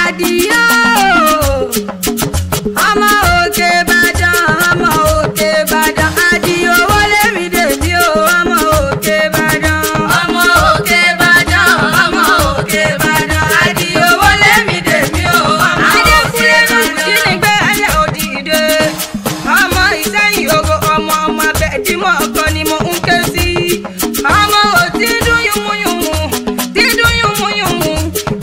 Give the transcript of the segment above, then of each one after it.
Àdìó ọmọ òkè Ìbàdàn ọmọ òkè Ìbàdàn Àdìó wọlé mi dèbí o ọmọ òkè Ìbàdàn ọmọ òkè Ìbàdàn ọmọ òkè Ìbàdàn Àdìó wọlé mi dèbí o ọmọ òkè Ìbàdàn kí ni gbé ẹlẹ́ òdìdè ọmọ Ìsẹ́yìn ògo ọmọ abẹ́dìmọ̀ ọkọ ni mo ń ké sí ọmọ òtí dún yùmùyùmù dídún yùmùyùmù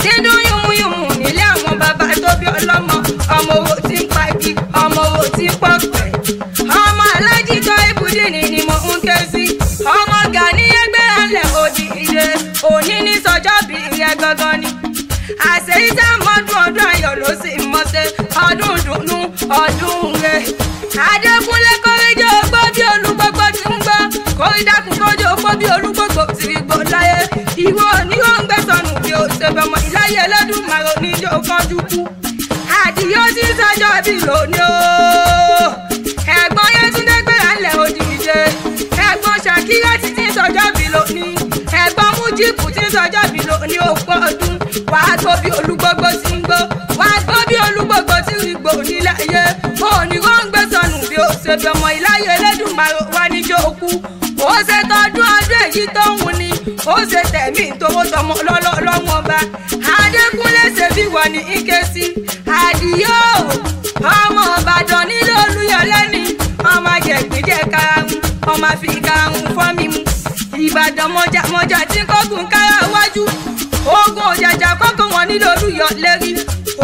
dídún yùmùyùmù nílé àwọn bàbá tó bí ọlọ́mọ ọmọ owó tí ń pagi ọmọ owó tí ń pọ̀pẹ́ ọmọ alájí tó ibùdíní ni mo ń ké sí ọmọ Gani ẹgbẹ́ alẹ́ òdìdè òní ní sọjọ́ bí ìyẹn gangan ni àṣeyí tá mọ́dún ọdún ayọ̀ ló sì mọ́ṣẹ́ ọdún dùnú ọdún rẹ̀ Adékúnlé kórìjọ́ gbọ́ bí olúgbogbo ti ń gbọ́ kórìdákùn kójó gbọ́ bí olúgbogbo ti rí gbọ́ láyé ìwọ ni ó ń gbé sọnù bí ó ṣe bẹ̀mọ̀ ìláyé Ẹlẹ́dùmarè oníjó kánjú kú Àdìó tí ń sọjọ́ bí lónìí o ẹ̀gbọ́n Yétúndé gbé alẹ́ òdìdè ẹ̀gbọ́n Ṣàkírà tí ń sọjọ́ bí lónìí ẹ̀gbọ́n Mújíbù tí ń sọjọ́ bí lónìí òpó ọdún wàá gbọ́ bí olúgbogbo ti ń gbọ́ wàá gbọ́ bí olúgbogbo ti rí gbọ́ níláyé òní ó ń gbé sọnù bí ó ṣe bẹ̀mọ̀ ìláyé Ẹlẹ́dùmarè wá níjó kú ó ṣe tọdún ọdún èyí tó ń wù ní ó ṣe tẹ̀mí ìtòwó tọmọ lọ́wọ́ ọba Adékúnlé ṣe bí wọ́n ní ike sí Àdìó ọmọ Ìbàdàn nílé Olúyọlé ni ọmọ jẹ̀gbẹ́jẹ̀ karahun ọmọ fi karahun fọ́ mi mu Ìbàdàn mọ̀jà tí kókùn kára wájú ogun òjàjà kọ́kọ́ wọn nílé Olúyọlé rí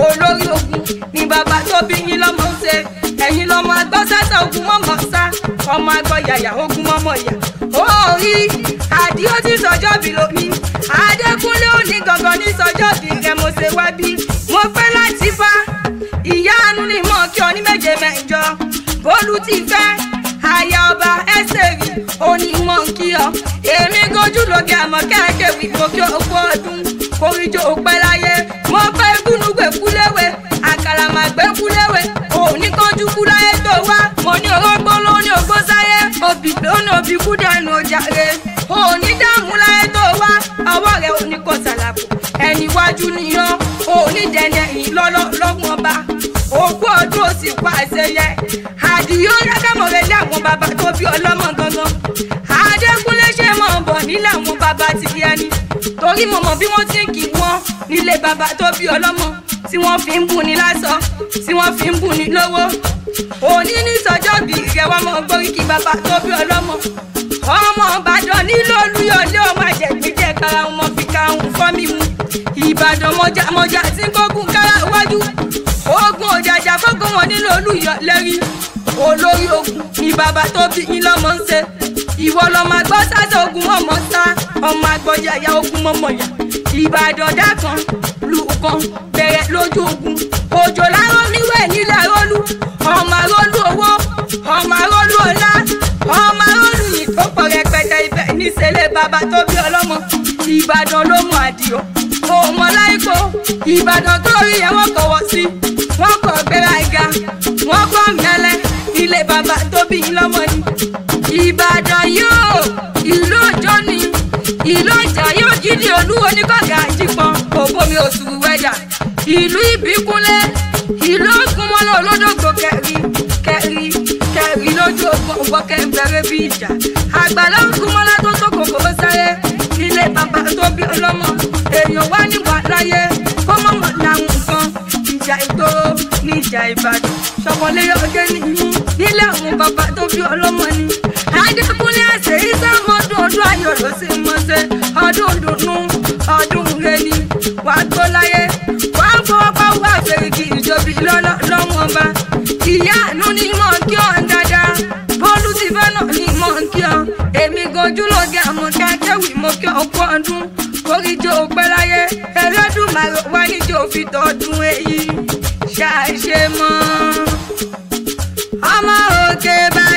olórí ogun ni bàbá tó bí yín lọ́mọ ń ṣe ẹ̀yin lọ́mọ agbọ́ sẹ́sẹ̀ ogun mọ́mọ́ sá ọmọ agbọ́ yàyà ogun mọ́mọ́ yà orí Àdìó tí sọjọ́ bí lómi Adékúnlé òní gangan ní sọjọ́ bí rẹ̀ mo ṣe wá bí mo fẹ́ láti fa ìyá àánú ni mo kí ọ ní méje mẹ́jọ bólú ti fẹ́ aya ọba Ẹ́sítérì òní mo ń kí ọ èmi gojú lóge àmọ́ kẹ́kẹ́ wí mo kí ọkọ ọdún koríjó pẹ́ láyé mo fẹ́ gúnúgbè kúléwé àkàrà màgbé kúléwé òní kanjú kú láyé tó wá mo ní orógbó lóní ògbó sáyé òbí lóní òbí kú dànù òjàre òní dààmú láyé tó wá ọwọ́ rẹ̀ òní kò sàlàbò ẹni wájú nìyàn òní dẹ̀dẹ̀ ìlọ́lọ́gbọ̀n ọba òkú ọdún òsì pa àṣeyẹ Àdìó yákàmọ̀rẹ́ lé àwọn bàbá tó bí ọlọ́mọ gangan Adékúnlé ṣe mọ̀ bọ̀ nílé àwọn bàbá ti rí ẹni torí mo mọ̀ bí wọ́n ti ń kí wọ́n nílé bàbá tó bí ọlọ́mọ tí wọ́n fi ń bù ní lásán tí wọ́n fi ń bù ní lówó òní ní sọjọ́ bí ìrẹ́ wa mọ̀ gbóríkì bàbá tó bí ọlọ́mọ ọmọ Ìbàdàn nílé Olúyọlé ọmọ àjẹgbẹ́jẹ kára ọmọ fi karahun fọ́ mi mu Ìbàdàn mọ̀jà tí kókùn kára wájú ogun òjàjà kókó wọn nílé Olúyọlé rí olórí ogun ni bàbá tó bí yín lọ́mọ ń ṣe ìwọ lọmọ àgbọ́ sáṣọ ogun mọ̀mọ́ sá ọmọ àgbọ̀ yàyà ogun mọ̀mọ́ yà Ìbàdàn dákan lùkàn bẹ̀rẹ̀ lójú ogun òjò láwọn níwẹ̀ nílẹ̀ Arólú ọmọ Arólú owó ọmọ Arólú ọlá ọmọ Arólú yìí tó pọ̀ rẹpẹtẹ ibẹ̀ níṣẹ́lẹ̀ bàbá tó bí ọlọ́mọ Ìbàdàn ló mú Àdìó ọmọ láìpọ̀ Ìbàdàn tó rí ẹ̀ wọ́n kọ̀wọ́ sí wọ́n kọ̀ gbéra ìga wọ́n kọ̀ mẹ́lẹ́ ilé bàbá tó bí lọ́mọ ni Ìbàdàn yóò ìlú òjò ni ìlú ọjà yóò jíde olúwo ní kọ̀gà àjípọn òbomi òṣùrù wẹ́dà ìlú Ìbíkúnlé ìlú Ògúnmọ́lá olódògbò kẹrì lójú ogun ògbọ́kẹ́ bẹ̀rẹ̀ bí ìjà àgbàlá Ògúnmọ́lá tó tó kòkòrò sáré nílé bàbá tó bí ọlọ́mọ èèyàn wá níwà láyé kó mọ̀mọ́ làwọn nǹkan ìjà ìgboro ní ìjà Ìbàdàn ṣọ̀pọ̀lẹ́ ọjọ́ nìyí nílé àwọn bàbá tó bí ọlọ́mọ ni Adékúnlé àṣeyí sàmọ́dún ọdún ayọ̀ ló sì mọ́ṣẹ́ ọdún dùnú ọdún rẹ ni wàá gbọ́ láyé wàá fọwọ́pá wà fèrèkì ìjọbi lọ́wọ́n ọba ìyá àánú ni mọ̀ kí ọ̀ ń dáadáa bólú ti fẹ́ náà ni mọ̀ kí ọ̀ èmi gojú lóge àmọ́ kẹ́kẹ́wì mo kí ọkọ ọdún koríjó pẹ́ láyé Ẹlẹ́dùmarè wá níjó fi tọdún èyí ṣàṣe mọ́ ọmọ òkè bá.